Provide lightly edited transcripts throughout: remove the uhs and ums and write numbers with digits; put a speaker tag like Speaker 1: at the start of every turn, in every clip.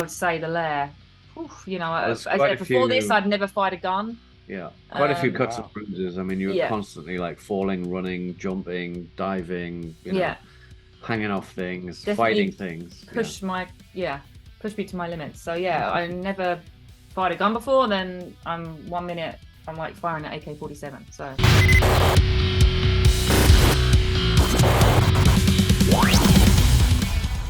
Speaker 1: would say the Lair. Oof, you know,
Speaker 2: There's quite a
Speaker 1: before this,
Speaker 2: few.
Speaker 1: I'd never fired a gun.
Speaker 2: Yeah, quite a few cuts and
Speaker 3: Wow.
Speaker 2: bruises. I mean, you were
Speaker 1: Yeah,
Speaker 2: constantly like falling, running, jumping, diving,
Speaker 1: yeah,
Speaker 2: hanging off things, fighting
Speaker 1: definitely
Speaker 2: things.
Speaker 1: push me to my limits. So yeah, I never fired a gun before. Then I'm 1 minute, I'm like firing at AK-47. So.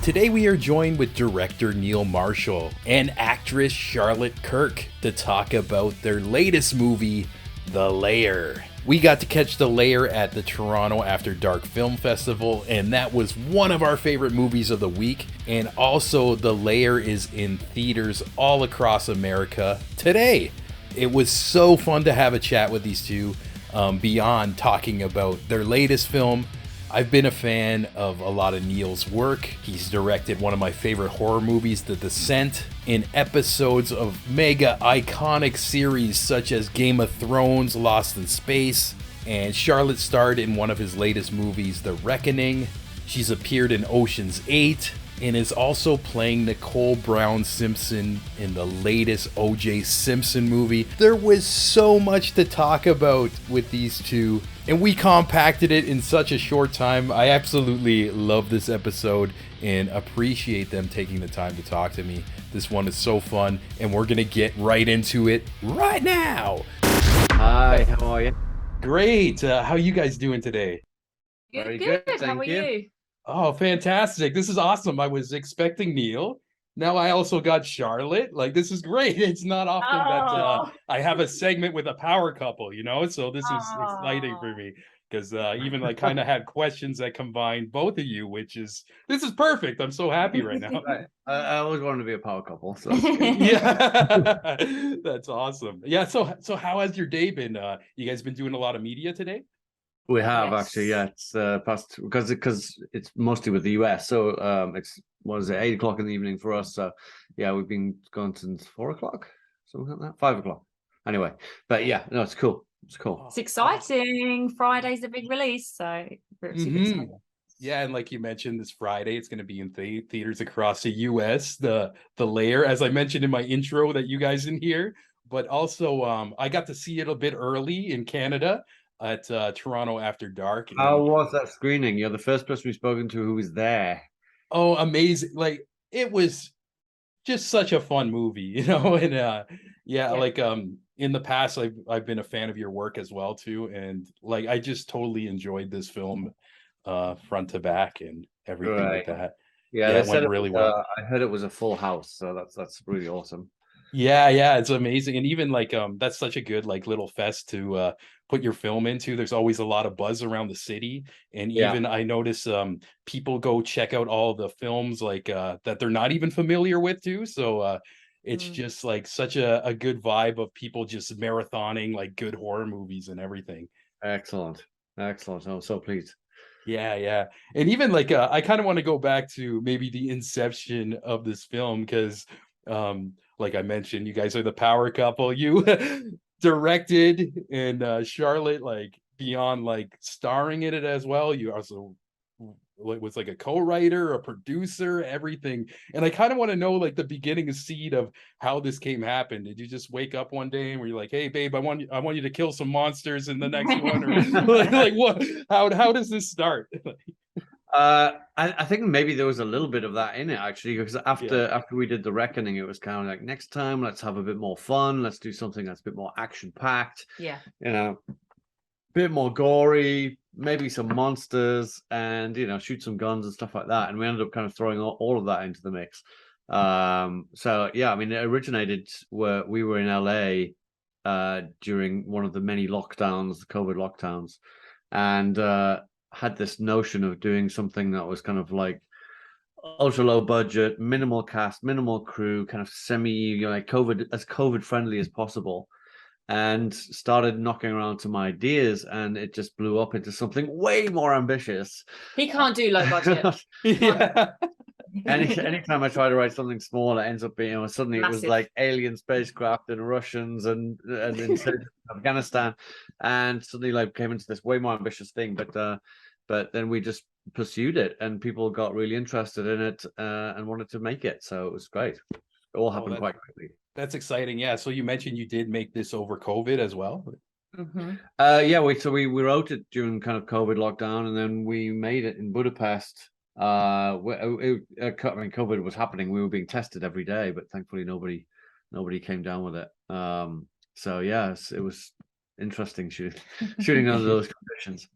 Speaker 3: Today we are joined with director Neil Marshall and actress Charlotte Kirk to talk about their latest movie, The Lair. We got to catch The Lair at the Toronto After Dark Film Festival, and that was one of our favorite movies of the week. And also, The Lair is in theaters all across America today. It was so fun to have a chat with these two beyond talking about their latest film. I've been a fan of a lot of Neil's work. He's directed one of my favorite horror movies, The Descent, in episodes of mega iconic series such as Game of Thrones, Lost in Space, and Charlotte starred in one of his latest movies, The Reckoning. She's appeared in Ocean's 8 and is also playing Nichole Brown Simpson in the latest OJ Simpson movie. There was so much to talk about with these two, and we compacted it in such a short time. I absolutely love this episode and appreciate them taking the time to talk to me. This one is so fun, and we're gonna get right into it right now.
Speaker 2: Hi, how are you?
Speaker 3: Great. How are you guys doing today?
Speaker 2: Very
Speaker 1: Good.
Speaker 2: good,
Speaker 1: How
Speaker 2: thank
Speaker 1: are
Speaker 2: you.
Speaker 1: you?
Speaker 3: Oh, fantastic. This is awesome. I was expecting Neil. Now I also got Charlotte. Like, this is great. It's not often that I have a segment with a power couple, so this is exciting for me because even like kind of had questions that combine both of you, this is perfect. I'm so happy right now.
Speaker 2: Right. I always wanted to be a power couple, so that's good.
Speaker 3: Yeah, that's awesome. Yeah. So how has your day been? You guys been doing a lot of media today?
Speaker 2: We have
Speaker 1: Yes.
Speaker 2: actually, yeah. It's past because it's mostly with the US, so it's what is it, 8 o'clock in the evening for us. So yeah, we've been going since 4 o'clock, something like that, 5 o'clock. Anyway, but yeah, no, it's cool. It's cool.
Speaker 1: It's exciting. Friday's the big release, so we're super excited.
Speaker 3: Yeah, and like you mentioned, this Friday it's going to be in theaters across the U.S. The Lair, as I mentioned in my intro, that you guys didn't hear, but also I got to see it a bit early in Canada at Toronto After Dark.
Speaker 2: How was that screening? You're the first person we've spoken to who was there.
Speaker 3: Oh, amazing! Like, it was just such a fun movie, and yeah, like in the past I've been a fan of your work as well too, and like I just totally enjoyed this film front to back and everything like that.
Speaker 2: Yeah,
Speaker 3: Yeah,
Speaker 2: they
Speaker 3: it
Speaker 2: said
Speaker 3: went really well.
Speaker 2: I heard it was a full house, so that's really awesome.
Speaker 3: Yeah, it's amazing. And even like that's such a good like little fest to put your film into. There's always a lot of buzz around the city. And
Speaker 2: Yeah.
Speaker 3: even I notice people go check out all the films like that they're not even familiar with too. So it's just like such a good vibe of people just marathoning like good horror movies and everything.
Speaker 2: Excellent. Excellent. I'm so pleased.
Speaker 3: Yeah. And even like I kind of want to go back to maybe the inception of this film because like I mentioned, you guys are the power couple. You directed and Charlotte like beyond like starring in it as well. You also was like a co-writer, a producer, everything. And I kind of want to know like the beginning seed of how this came happen. Did you just wake up one day and were you like, "Hey babe, I want you to kill some monsters in the next one," or like what? How does this start?
Speaker 2: I think maybe there was a little bit of that in it actually, because after we did The Reckoning, it was kind of like, next time let's have a bit more fun, let's do something that's a bit more action packed, a bit more gory, maybe some monsters, and shoot some guns and stuff like that. And we ended up kind of throwing all of that into the mix. So yeah, I mean, it originated where we were in LA during one of the many lockdowns, the COVID lockdowns, and had this notion of doing something that was kind of like ultra low budget, minimal cast, minimal crew, kind of semi, like COVID friendly as possible, and started knocking around some ideas, and it just blew up into something way more ambitious.
Speaker 1: He can't do low budget.
Speaker 3: Yeah.
Speaker 2: Anytime I try to write something small, it ends up being suddenly
Speaker 1: Massive.
Speaker 2: It was like alien spacecraft and Russians and insurgents in Afghanistan, and suddenly like came into this way more ambitious thing. But then we just pursued it, and people got really interested in it and wanted to make it. So it was great. it all happened quite quickly.
Speaker 3: That's exciting. Yeah. So you mentioned you did make this over COVID as well.
Speaker 2: Yeah, we wrote it during kind of COVID lockdown, and then we made it in Budapest. I mean, COVID was happening. We were being tested every day, but thankfully nobody came down with it. So yes, it was interesting shooting under those conditions.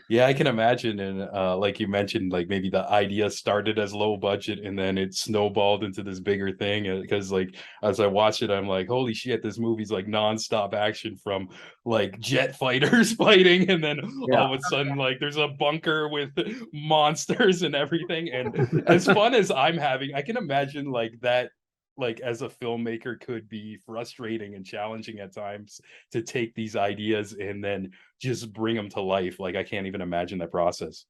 Speaker 3: Yeah, I can imagine. And like you mentioned, like maybe the idea started as low budget and then it snowballed into this bigger thing. Because like as I watch it, I'm like, holy shit, this movie's like nonstop action from like jet fighters fighting, and then all of a sudden like there's a bunker with monsters and everything. And as fun as I'm having, I can imagine like that, like as a filmmaker, could be frustrating and challenging at times to take these ideas and then just bring them to life. Like I can't even imagine that process.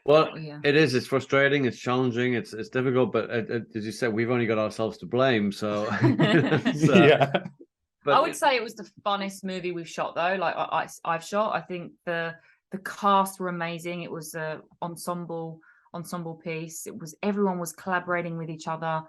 Speaker 2: Well, it is. It's frustrating. It's challenging. It's difficult. But as you said, we've only got ourselves to blame. So
Speaker 3: yeah.
Speaker 1: But I would say it was the funnest movie we've shot, though. Like I've shot. I think the cast were amazing. It was a ensemble piece. Everyone was collaborating with each other.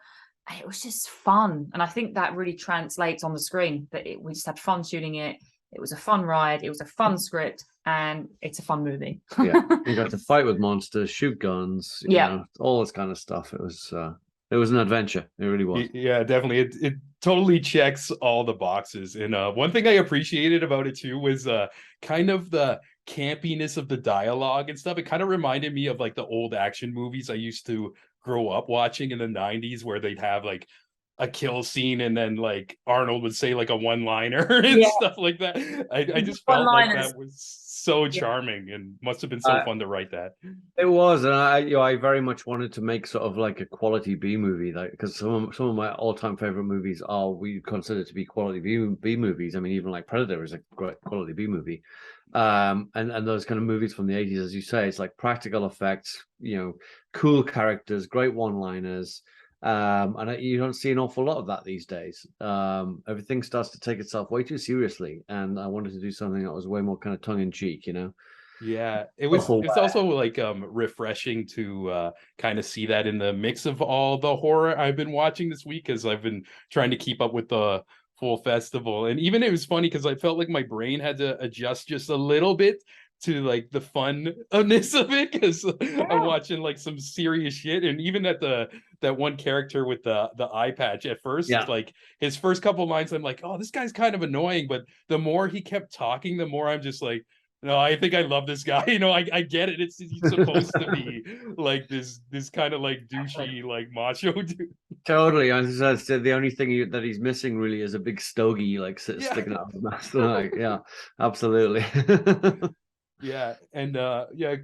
Speaker 1: It was just fun, and I think that really translates on the screen. That we just had fun shooting it. It was a fun ride. It was a fun script, and it's a fun movie.
Speaker 2: Yeah, you got to fight with monsters, shoot guns, you know, all this kind of stuff. It was an adventure. It really was.
Speaker 3: Yeah, definitely. It totally checks all the boxes. And one thing I appreciated about it too was kind of the campiness of the dialogue and stuff. It kind of reminded me of like the old action movies I used to grow up watching in the 90s, where they'd have like a kill scene and then like Arnold would say like a one-liner and stuff like that. I just felt like that was so charming and must have been so fun to write that.
Speaker 2: It was, and I very much wanted to make sort of like a quality B movie, like, because some of my all-time favorite movies are we consider to be quality B movies. I mean, even like Predator is a great quality B movie. And those kind of movies from the 80s, as you say, it's like practical effects, you know, cool characters, great one-liners. And you don't see an awful lot of that these days. Everything starts to take itself way too seriously, and I wanted to do something that was way more kind of tongue-in-cheek, you know.
Speaker 3: Yeah, it's also like refreshing to kind of see that in the mix of all the horror I've been watching this week, because I've been trying to keep up with the full festival. And even it was funny because I felt like my brain had to adjust just a little bit to like the funness of it, because I'm watching like some serious shit. And even at that one character with the eye patch at first, like his first couple lines, I'm like, oh, this guy's kind of annoying. But the more he kept talking, the more I'm just like, no, I think I love this guy. You know, I get it. He's supposed to be like this kind of like douchey, like macho dude.
Speaker 2: Totally. As I said, the only thing that he's missing really is a big stogie, like sticking out of his mouth. Like, yeah, absolutely.
Speaker 3: Yeah, and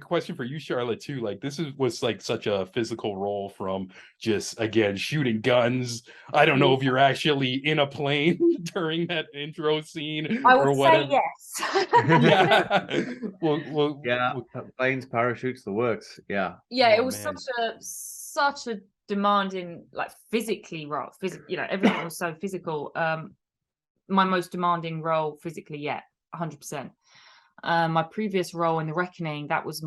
Speaker 3: question for you, Charlotte, too. Like, this was like such a physical role, from just again shooting guns. I don't know if you're actually in a plane during that intro scene.
Speaker 1: I would say yes.
Speaker 3: Yeah. well,
Speaker 2: planes, parachutes, the works. Yeah.
Speaker 1: Yeah, it was such a demanding, like physically role. You know, everything was so physical. My most demanding role physically, 100%. My previous role in The Reckoning, that was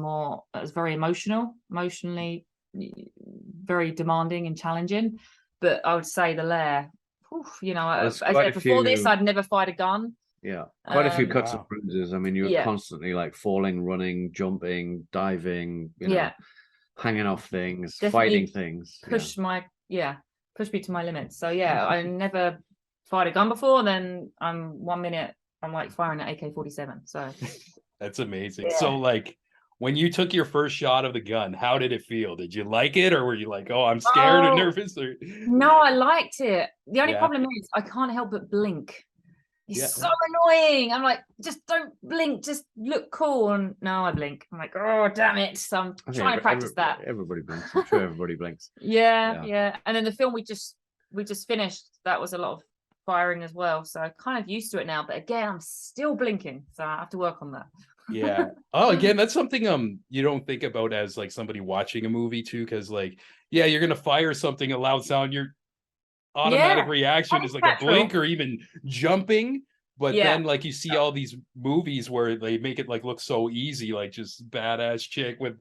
Speaker 1: very emotionally very demanding and challenging. But I would say The Lair, you know, before this, I'd never fired a gun.
Speaker 2: Yeah, quite a few cuts and bruises. I mean, you were constantly like falling, running, jumping, diving, you know, hanging off things, fighting things.
Speaker 1: Pushed me to my limits. So I never fired a gun before. Then 1 minute I'm like firing an AK-47. So
Speaker 3: that's amazing. So like, when you took your first shot of the gun, how did it feel? Did you like it, or were you like, oh, I'm scared and nervous? Or...
Speaker 1: No, I liked it. The only problem is I can't help but blink. It's so annoying. I'm like, just don't blink, just look cool. And no, I blink. I'm like, oh, damn it. So I'm trying to practice that.
Speaker 2: Everybody blinks. I'm sure everybody blinks.
Speaker 1: Yeah. And then the film we just finished, that was a lot of firing as well. So I'm kind of used to it now. But again, I'm still blinking. So I have to work on that.
Speaker 3: Yeah. Oh, again, that's something you don't think about as like somebody watching a movie too, because like, you're gonna fire something, a loud sound, your automatic reaction is like a blink or even jumping. But then like you see all these movies where they make it like look so easy, like just badass chick with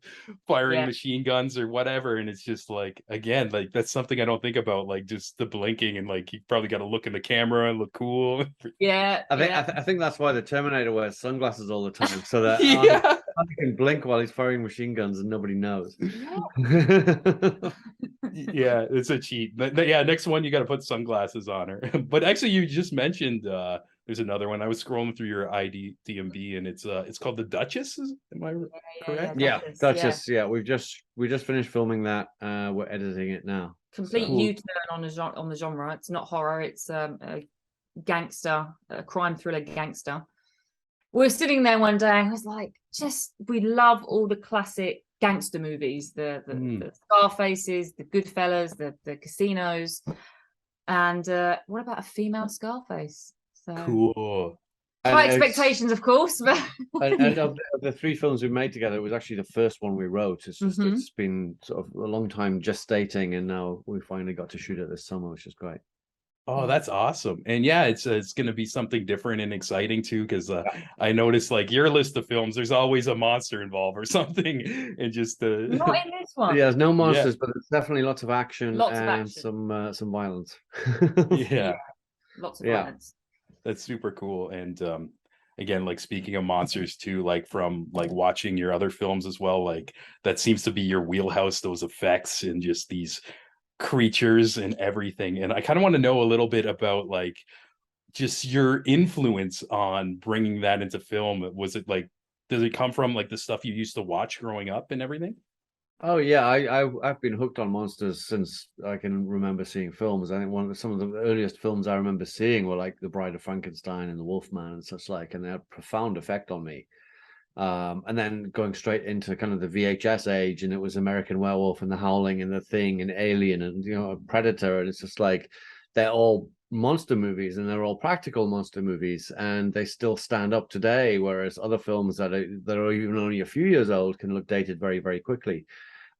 Speaker 3: firing machine guns or whatever. And it's just like, again, like that's something I don't think about, like just the blinking and like you probably got to look in the camera and look cool.
Speaker 2: I think that's why the Terminator wears sunglasses all the time, so that Arnie can blink while he's firing machine guns and nobody knows.
Speaker 3: Yeah, it's a cheat. But yeah, next one you got to put sunglasses on her. But actually, you just mentioned there's another one. I was scrolling through your IMDb, and it's called the Duchess. Am I correct?
Speaker 2: Yeah, Duchess. Yeah, we just finished filming that. We're editing it now.
Speaker 1: Complete U-turn on the genre. It's not horror. It's a gangster, a crime thriller gangster. We were sitting there one day, and I was like, we love all the classic gangster movies, the Scarfaces, the Goodfellas, the Casinos, and what about a female Scarface? So
Speaker 3: cool.
Speaker 1: High expectations, of course. But
Speaker 2: and of the three films we made together, it was actually the first one we wrote. It's just it's been sort of a long time gestating, and now we finally got to shoot it this summer, which is great.
Speaker 3: Oh, that's awesome. And yeah, it's going to be something different and exciting too, because I noticed like your list of films, there's always a monster involved or something. And just
Speaker 1: not in this one.
Speaker 2: Yeah, there's no monsters, but there's definitely lots of action and some violence.
Speaker 1: Lots of violence.
Speaker 3: That's super cool. And again, like speaking of monsters too, like from like watching your other films as well, like that seems to be your wheelhouse, those effects and just these creatures and everything. And I kind of want to know a little bit about like just your influence on bringing that into film. Was it like, does it come from like the stuff you used to watch growing up and everything?
Speaker 2: Oh yeah, I've been hooked on monsters since I can remember seeing films. I think some of the earliest films I remember seeing were like The Bride of Frankenstein and The Wolfman and such like, and they had a profound effect on me. And then going straight into kind of the VHS age, and it was American Werewolf and The Howling and The Thing and Alien and Predator, and it's just like they're all monster movies and they're all practical monster movies, and they still stand up today, whereas other films that are even only a few years old can look dated very, very quickly.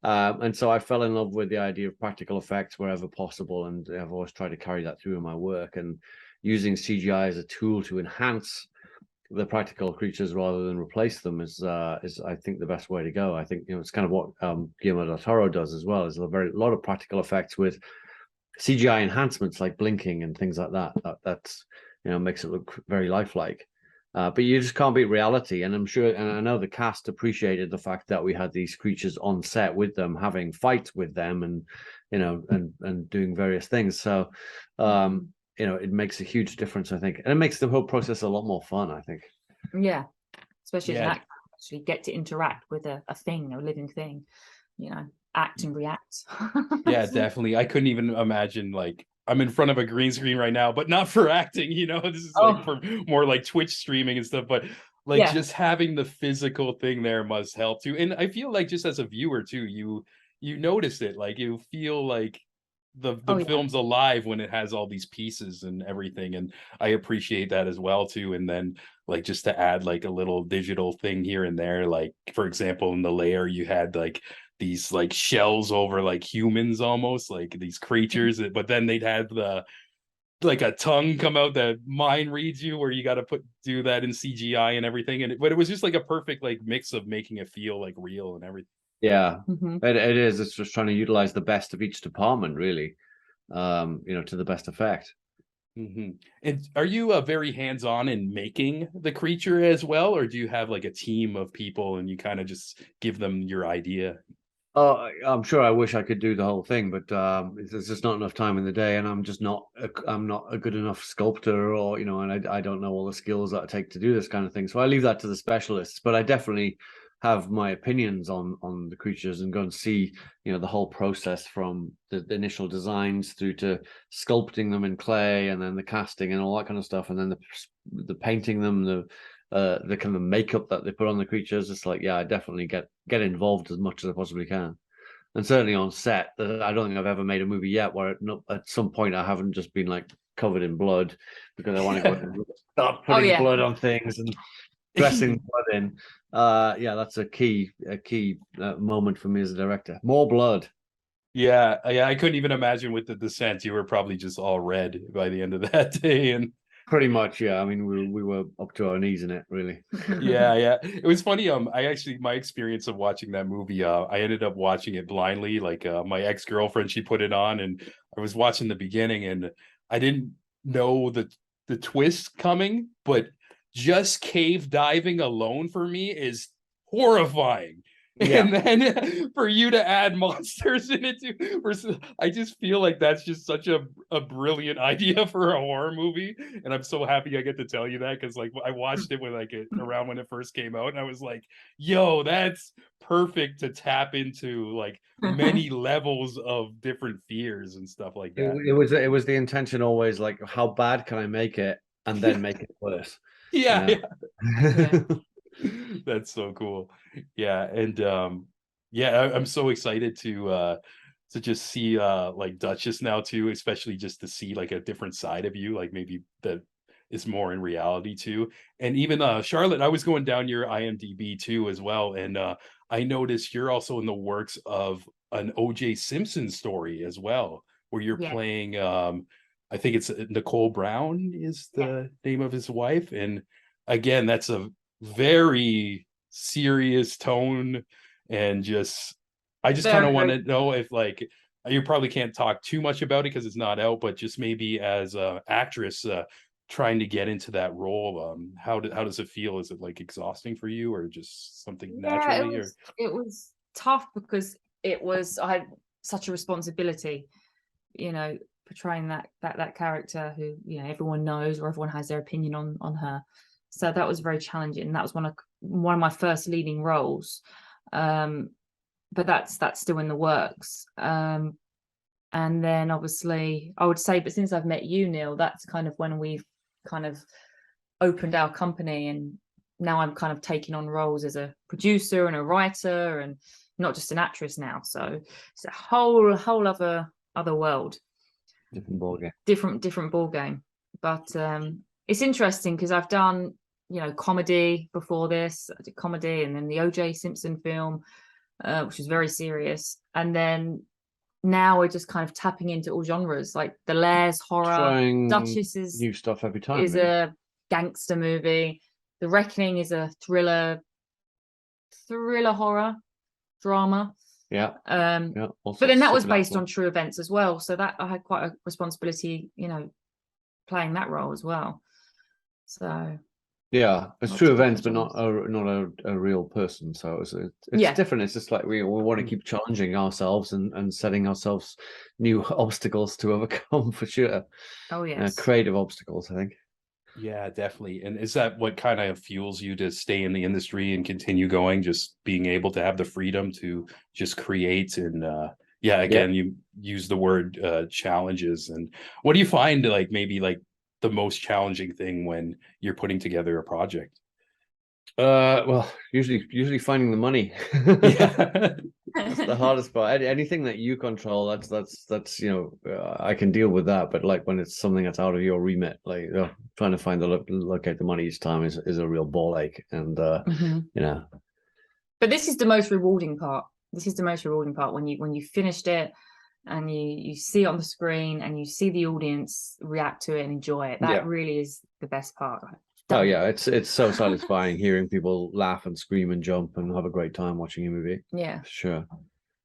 Speaker 2: And so I fell in love with the idea of practical effects wherever possible, and I've always tried to carry that through in my work, and using CGI as a tool to enhance the practical creatures rather than replace them is I think the best way to go. I think it's kind of what Guillermo del Toro does as well. Is a lot of practical effects with CGI enhancements like blinking and things like that. That's makes it look very lifelike. But you just can't beat reality. And I'm sure, and I know the cast appreciated the fact that we had these creatures on set with them, having fights with them, and and doing various things. So it makes a huge difference, I think, and it makes the whole process a lot more fun, I think.
Speaker 1: Yeah, especially as an actor, actually get to interact with a thing, a living thing, act and react.
Speaker 3: Yeah, definitely. I couldn't even imagine, like, I'm in front of a green screen right now, but not for acting, this is like for more like Twitch streaming and stuff, but like just having the physical thing there must help too. And I feel like just as a viewer too, you notice it, like you feel like the film's alive when it has all these pieces and everything, and I appreciate that as well too. And then like just to add like a little digital thing here and there, like for example in the Lair you had like these like shells over like humans, almost like these creatures, but then they'd have like a tongue come out that mind reads you, where you got to do that in CGI and everything, but it was just like a perfect like mix of making it feel like real and everything.
Speaker 2: Yeah, it is. It's just trying to utilize the best of each department, really, to the best effect.
Speaker 3: And are you very hands-on in making the creature as well, or do you have like a team of people and you kind of just give them your idea?
Speaker 2: Oh, I'm sure I wish I could do the whole thing, but there's just not enough time in the day, and I'm just not a good enough sculptor, or and I don't know all the skills that I take to do this kind of thing. So I leave that to the specialists. But I definitely have my opinions on the creatures and go and see the whole process from the initial designs through to sculpting them in clay, and then the casting and all that kind of stuff, and then the painting them, the kind of makeup that they put on the creatures. It's like, I definitely get involved as much as I possibly can. And certainly on set, I don't think I've ever made a movie yet where at some point I haven't just been like covered in blood because I want to go and start putting blood on things and dressing blood in. That's a key moment for me as a director. More blood.
Speaker 3: Yeah, I couldn't even imagine with the descent. You were probably just all red by the end of that day. And
Speaker 2: Pretty much, yeah. I mean, we were up to our knees in it, really.
Speaker 3: Yeah. It was funny. I actually, my experience of watching that movie, I ended up watching it blindly. Like my ex-girlfriend, she put it on, and I was watching the beginning, and I didn't know the twist coming, but just cave diving alone for me is horrifying.
Speaker 2: Yeah.
Speaker 3: And then for you to add monsters in it too, I just feel like that's just such a brilliant idea for a horror movie. And I'm so happy I get to tell you that, because like I watched it when around when it first came out, and I was like, yo, that's perfect to tap into like many levels of different fears and stuff like that.
Speaker 2: It was the intention always, like, how bad can I make it and then make it worse?
Speaker 3: Yeah.
Speaker 1: Yeah.
Speaker 3: That's so cool. Yeah. And I'm so excited to just see like Duchess now too, especially just to see like a different side of you, like maybe that is more in reality too. And even Charlotte, I was going down your IMDb too as well, and I noticed you're also in the works of an OJ Simpson story as well, where you're playing I think it's Nichole Brown is the name of his wife. And again, that's a very serious tone, and just I just kind of want to know if, like, you probably can't talk too much about it because it's not out, but just maybe as a actress trying to get into that role, how does it feel? Is it like exhausting for you, or just something naturally?
Speaker 1: It was tough because I had such a responsibility, you know, portraying that character who, you know, everyone knows or everyone has their opinion on her. So that was very challenging. That was one of my first leading roles, but that's still in the works. And then obviously, I would say, but since I've met you, Neil, that's kind of when we've kind of opened our company, and now I'm kind of taking on roles as a producer and a writer, and not just an actress now. So it's a whole other world,
Speaker 2: different ball game.
Speaker 1: Different ball game. But it's interesting because I've done, you know, comedy before this. I did comedy, and then the OJ Simpson film, which was very serious. And then now we're just kind of tapping into all genres, like the Lair's horror.
Speaker 2: Trying
Speaker 1: Duchess is
Speaker 2: new stuff every time.
Speaker 1: Is a gangster movie. The Reckoning is a thriller horror drama.
Speaker 2: Yeah.
Speaker 1: But then that was based on true events as well. So that I had quite a responsibility, you know, playing that role as well. So
Speaker 2: yeah, it's true events, but not a real person. So it's different. It's just like we want to keep challenging ourselves and setting ourselves new obstacles to overcome, for sure.
Speaker 1: Oh yes,
Speaker 2: creative obstacles, I think.
Speaker 3: Yeah, definitely. And is that what kind of fuels you to stay in the industry and continue going? Just being able to have the freedom to just create and you use the word challenges. And what do you find like maybe like the most challenging thing when you're putting together a project?
Speaker 2: Well, usually finding the money. That's the hardest part. Anything that you control, that's you know, I can deal with that. But like when it's something that's out of your remit, like trying to find locate the money each time is a real ball ache. And you know.
Speaker 1: But this is the most rewarding part. This is the most rewarding part when you finished it and you see it on the screen and you see the audience react to it and enjoy it. That really is the best part.
Speaker 2: Oh yeah, it's so satisfying hearing people laugh and scream and jump and have a great time watching a movie.
Speaker 1: Yeah,
Speaker 2: sure.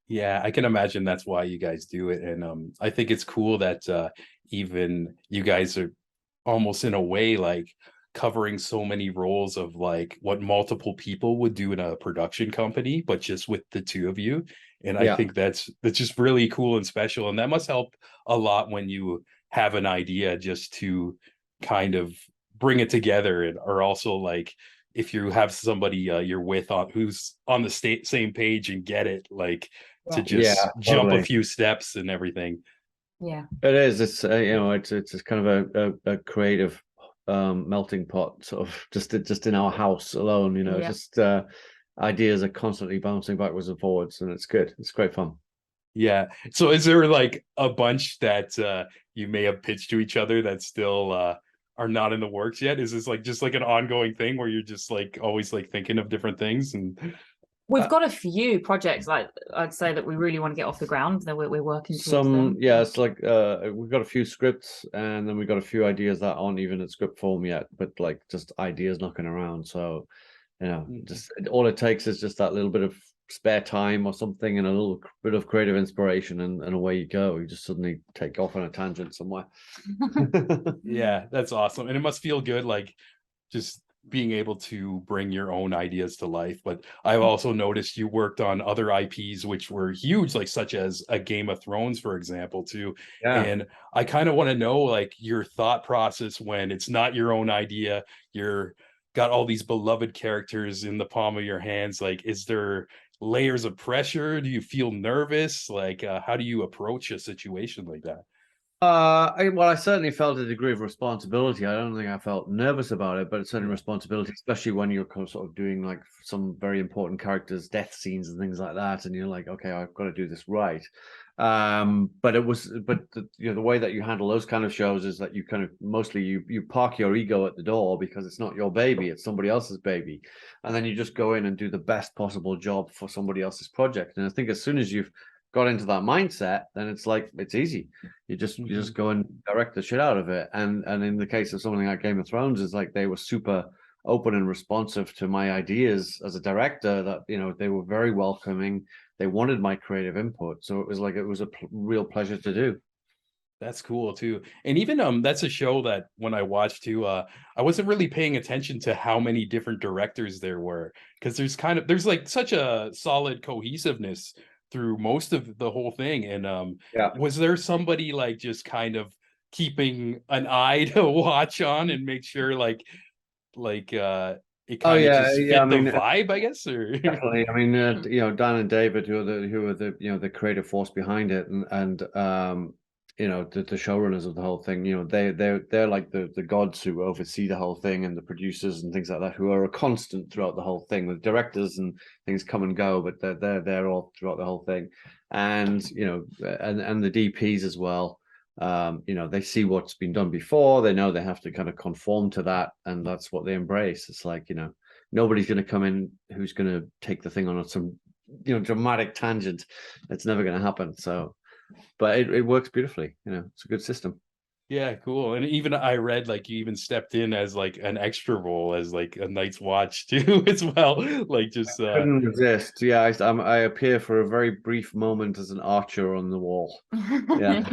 Speaker 3: Yeah, I can imagine that's why you guys do it. And I think it's cool that even you guys are almost in a way like covering so many roles of like what multiple people would do in a production company, but just with the two of you. And I think that's just really cool and special. And that must help a lot when you have an idea just to kind of bring it together. And or also like if you have somebody you're with who's on the same page and get it, like to just jump a few steps and everything.
Speaker 1: Yeah,
Speaker 2: it is. It's you know, it's kind of a creative melting pot, sort of just in our house alone. You know, just ideas are constantly bouncing backwards and forwards, and it's good. It's great fun.
Speaker 3: Yeah. So is there like a bunch that you may have pitched to each other that still are not in the works yet? Is this like just like an ongoing thing where you're just like always like thinking of different things? And
Speaker 1: We've got a few projects, like I'd say, that we really want to get off the ground, that we're working towards them.
Speaker 2: Yeah, it's like we've got a few scripts, and then we've got a few ideas that aren't even in script form yet, but like just ideas knocking around. So, you know, just all it takes is just that little bit of spare time or something, and a little bit of creative inspiration, and away you go. You just suddenly take off on a tangent somewhere.
Speaker 3: Yeah, that's awesome. And it must feel good, like just being able to bring your own ideas to life. But I've also noticed you worked on other IPs which were huge, like such as a Game of Thrones, for example, too.
Speaker 2: Yeah.
Speaker 3: And I kind of want to know, like, your thought process when it's not your own idea, you're got all these beloved characters in the palm of your hands. Like, is there layers of pressure? Do you feel nervous? Like, how do you approach a situation like that?
Speaker 2: I certainly felt a degree of responsibility. I don't think I felt nervous about it, but it's certainly responsibility, especially when you're sort of doing like some very important characters' death scenes and things like that, and you're like, okay, I've got to do this right. But the way that you handle those kind of shows is that you kind of mostly you park your ego at the door, because it's not your baby, it's somebody else's baby, and then you just go in and do the best possible job for somebody else's project. And I think as soon as you've got into that mindset, then it's like it's easy. You just go and direct the shit out of it. And in the case of something like Game of Thrones, is like they were super open and responsive to my ideas as a director. That, you know, they were very welcoming. They wanted my creative input, so it was a real pleasure to do.
Speaker 3: That's cool too. And even that's a show that when I watched too, I wasn't really paying attention to how many different directors there were, because there's like such a solid cohesiveness through most of the whole thing. And was there somebody like just kind of keeping an eye to watch on and make sure like it kind of just fit the vibe, I guess? Or
Speaker 2: definitely. I mean, you know, Dan and David, who are the you know, the creative force behind it, and you know, the showrunners of the whole thing, you know, they're like the gods who oversee the whole thing, and the producers and things like that, who are a constant throughout the whole thing. The directors and things come and go, but they're all throughout the whole thing. And you know, and the DPs as well. You know, they see what's been done before. They know they have to kind of conform to that, and that's what they embrace. It's like, you know, nobody's going to come in who's going to take the thing on some, you know, dramatic tangent. It's never going to happen. So, but it works beautifully. You know, it's a good system.
Speaker 3: Yeah, cool. And even I read like you even stepped in as like an extra role as like a Night's Watch too as well. Like just
Speaker 2: couldn't resist. Yeah, I appear for a very brief moment as an archer on the wall. Yeah.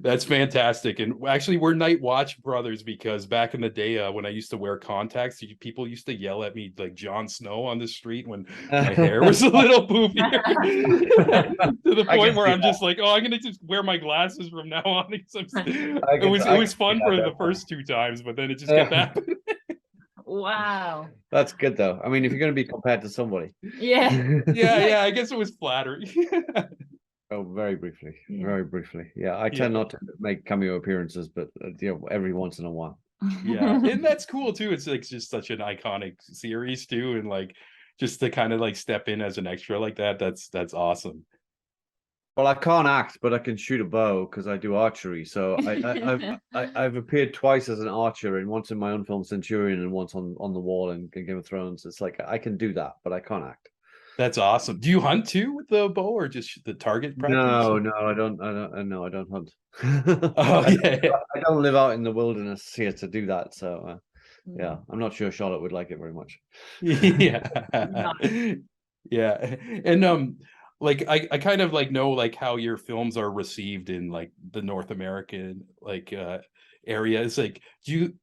Speaker 3: That's fantastic. And actually we're Night Watch brothers, because back in the day when I used to wear contacts, people used to yell at me like Jon Snow on the street when my hair was a little poofier. To the point where I'm just like, oh, I'm gonna just wear my glasses from now on. It was fun for the first 2 times, but then it just kept happening.
Speaker 1: Wow.
Speaker 2: That's good though. I mean, if you're going to be compared to somebody.
Speaker 1: Yeah.
Speaker 3: Yeah, I guess it was flattering.
Speaker 2: Oh, very briefly. Very briefly. Yeah, I tend not to make cameo appearances, but you know, every once in a while.
Speaker 3: Yeah, and that's cool too. It's like just such an iconic series too, and like just to kind of like step in as an extra like that, that's awesome.
Speaker 2: Well, I can't act, but I can shoot a bow because I do archery. So I've appeared twice as an archer, and once in my own film Centurion, and once on the wall in Game of Thrones. It's like I can do that, but I can't act.
Speaker 3: That's awesome. Do you hunt too with the bow, or just the target practice?
Speaker 2: No, I don't hunt.
Speaker 3: Oh, yeah.
Speaker 2: I don't live out in the wilderness here to do that. So yeah, I'm not sure Charlotte would like it very much.
Speaker 3: Yeah. Yeah. And like I kind of like know like how your films are received in like the North American like area. It's like,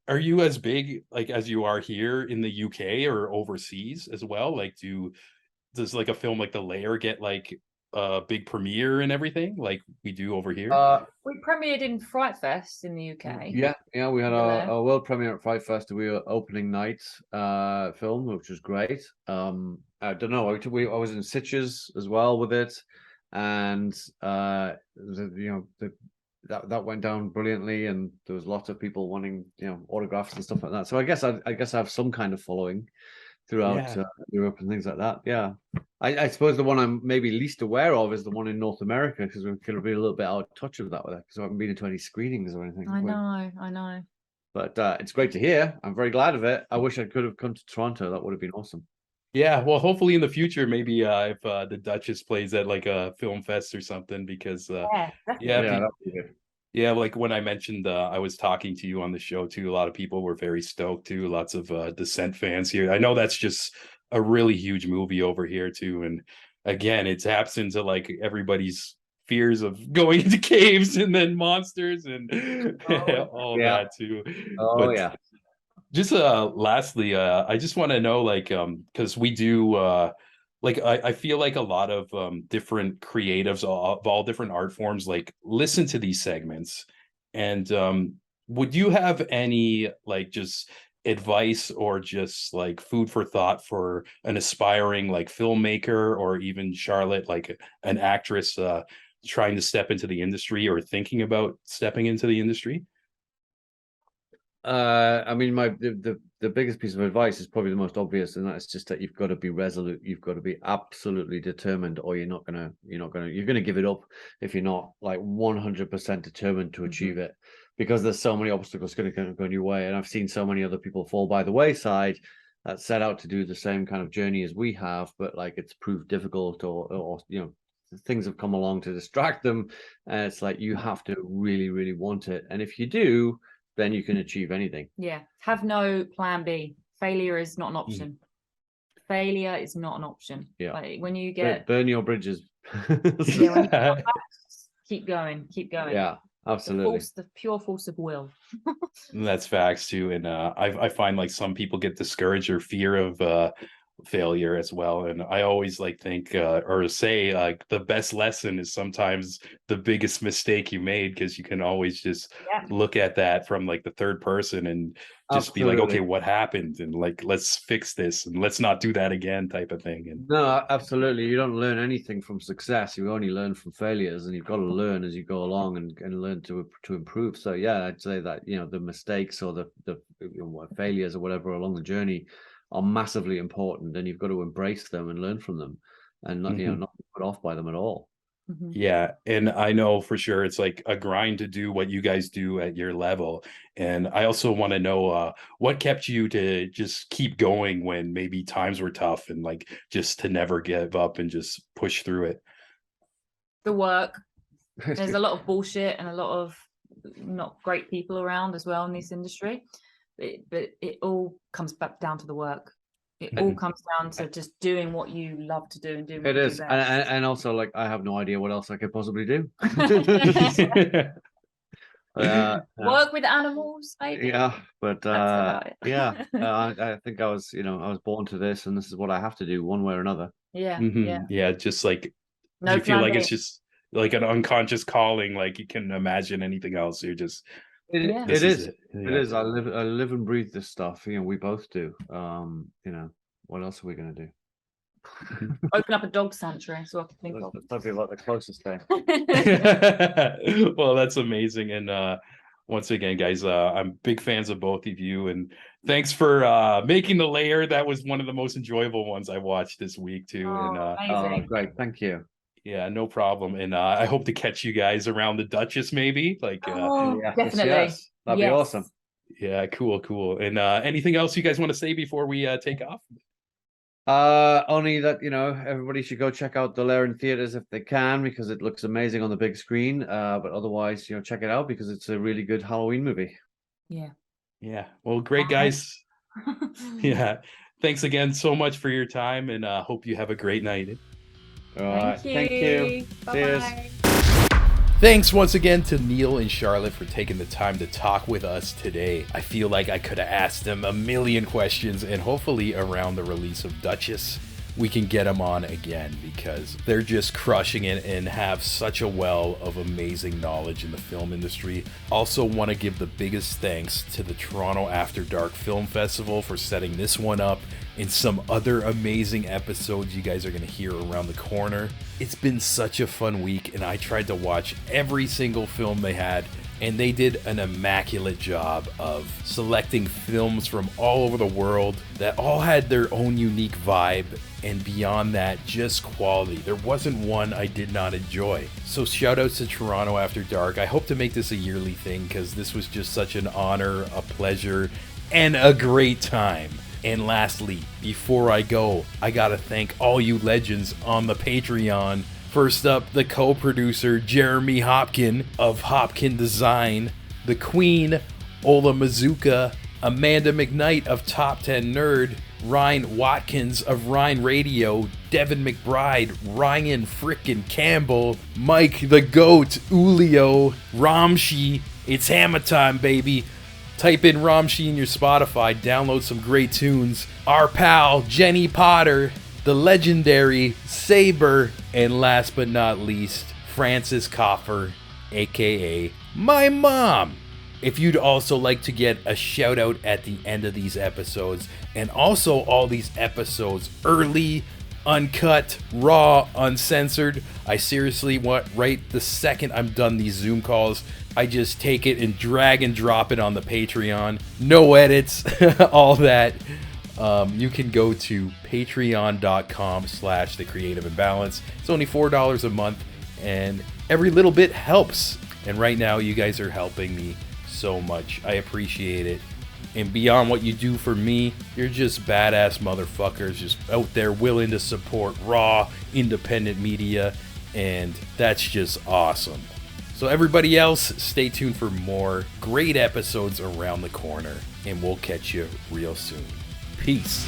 Speaker 3: are you as big like as you are here in the UK or overseas as well? Like does like a film like The Lair get like a big premiere and everything like we do over here?
Speaker 1: We premiered in Fright Fest in the UK.
Speaker 2: Yeah, we had our world premiere at Fright Fest. We were opening night film, which was great. I don't know. I was in Sitges as well with it, and that went down brilliantly, and there was lots of people wanting, you know, autographs and stuff like that. So I guess I have some kind of following throughout Europe and things like that. Yeah, I suppose the one I'm maybe least aware of is the one in North America, because we're going to be a little bit out of touch with that, because I haven't been into any screenings or anything.
Speaker 1: I know.
Speaker 2: But it's great to hear. I'm very glad of it. I wish I could have come to Toronto. That would have been awesome.
Speaker 3: Yeah, well, hopefully in the future, maybe if the Duchess plays at like a film fest or something, because
Speaker 1: Yeah,
Speaker 3: yeah,
Speaker 1: definitely.
Speaker 2: that'd be good.
Speaker 3: yeah, like when I mentioned I was talking to you on the show too, a lot of people were very stoked too. Lots of Descent fans here. I know that's just a really huge movie over here too, and again, it taps into like everybody's fears of going into caves and then monsters and all
Speaker 2: Yeah.
Speaker 3: that too.
Speaker 2: Oh
Speaker 3: But
Speaker 2: yeah.
Speaker 3: just lastly, I just want to know, like, because we do like I feel like a lot of different creatives of all different art forms like listen to these segments. And would you have any like just advice or just like food for thought for an aspiring like filmmaker, or even Charlotte, like an actress trying to step into the industry or thinking about stepping into the industry?
Speaker 2: I mean, the biggest piece of advice is probably the most obvious, and that's just that you've got to be resolute. You've got to be absolutely determined, or you're gonna give it up if you're not like 100% determined to achieve it, because there's so many obstacles going to go in your way. And I've seen so many other people fall by the wayside that set out to do the same kind of journey as we have, but like it's proved difficult, or things have come along to distract them. And it's like you have to really, really want it, and if you do, then you can achieve anything.
Speaker 1: Yeah. Have no plan B. Failure is not an option. Failure is not an option.
Speaker 2: Yeah.
Speaker 1: Like when you get
Speaker 2: burn your bridges.
Speaker 1: yeah, keep going.
Speaker 2: Yeah, absolutely.
Speaker 1: The pure force of will.
Speaker 3: That's facts too. And I find like some people get discouraged or fear of failure as well. And I always like think or say like the best lesson is sometimes the biggest mistake you made, because you can always just look at that from like the third person and just be like, okay, what happened, and like let's fix this and let's not do that again, type of thing. And
Speaker 2: no, absolutely, you don't learn anything from success. You only learn from failures, and you've got to learn as you go along and learn to improve. So yeah, I'd say that the mistakes or the failures or whatever along the journey are massively important, and you've got to embrace them and learn from them, and not not be put off by them at all.
Speaker 3: Yeah, and I know for sure it's like a grind to do what you guys do at your level. And I also want to know what kept you to just keep going when maybe times were tough, and like just to never give up and just push through it.
Speaker 1: The work. There's a lot of bullshit and a lot of not great people around as well in this industry. But it all comes back down to the work. It all comes down to just doing what you love to do and doing what
Speaker 2: it is. And also, like, I have no idea what else I could possibly do.
Speaker 1: Work with animals, maybe.
Speaker 2: Yeah, but I think I was born to this, and this is what I have to do one way or another.
Speaker 3: Yeah, just like
Speaker 1: no,
Speaker 3: you feel like it's just like an unconscious calling, like you can imagine anything else. You're just
Speaker 2: it is. I live and breathe this stuff. We both do. What else are we gonna do?
Speaker 1: Open up a dog sanctuary, so I can think of.
Speaker 2: That'd be like the closest thing.
Speaker 3: Well, that's amazing. And once again, guys, I'm big fans of both of you, and thanks for making the Lair. That was one of the most enjoyable ones I watched this week too.
Speaker 1: Amazing.
Speaker 2: Great, thank you.
Speaker 3: Yeah, no problem. And I hope to catch you guys around the Duchess, maybe. Like,
Speaker 1: definitely.
Speaker 2: Yes. That'd be awesome.
Speaker 3: Yeah, cool. And anything else you guys want to say before we take off?
Speaker 2: Only that everybody should go check out the Lair in theaters if they can, because it looks amazing on the big screen. But otherwise, check it out because it's a really good Halloween movie.
Speaker 3: Yeah. Well, great, guys. Yeah. Thanks again so much for your time, and hope you have a great night.
Speaker 2: All right. Thank you. Cheers.
Speaker 3: Thanks once again to Neil and Charlotte for taking the time to talk with us today. I feel like I could have asked them a million questions, and hopefully around the release of Duchess, we can get them on again, because they're just crushing it and have such a well of amazing knowledge in the film industry. Also want to give the biggest thanks to the Toronto After Dark Film Festival for setting this one up, and some other amazing episodes you guys are going to hear around the corner. It's been such a fun week, and I tried to watch every single film they had, and they did an immaculate job of selecting films from all over the world that all had their own unique vibe, and beyond that, just quality. There wasn't one I did not enjoy. So shout out to Toronto After Dark. I hope to make this a yearly thing, because this was just such an honor, a pleasure, and a great time. And lastly, before I go, I gotta thank all you legends on the Patreon. First up, the co-producer Jeremy Hopkin of Hopkin Design, the Queen Ola Mazuka, Amanda McKnight of Top 10 Nerd, Ryan Watkins of Ryan Radio, Devin McBride, Ryan frickin' Campbell, Mike the Goat, Ulio, Ramshi. It's hammer time, baby. Type in Ramshi in your Spotify, download some great tunes. Our pal Jenny Potter, the legendary Saber, and last but not least, Francis Coffer, aka my mom. If you'd also like to get a shout out at the end of these episodes, and also all these episodes early, uncut, raw, uncensored, I seriously want, right the second I'm done these Zoom calls, I just take it and drag and drop it on the Patreon. No edits, all that. You can go to patreon.com/thecreativeimbalance. It's only $4 a month, and every little bit helps. And right now, you guys are helping me so much. I appreciate it. And beyond what you do for me, you're just badass motherfuckers just out there willing to support raw, independent media, and that's just awesome. So everybody else, stay tuned for more great episodes around the corner, and we'll catch you real soon. Peace.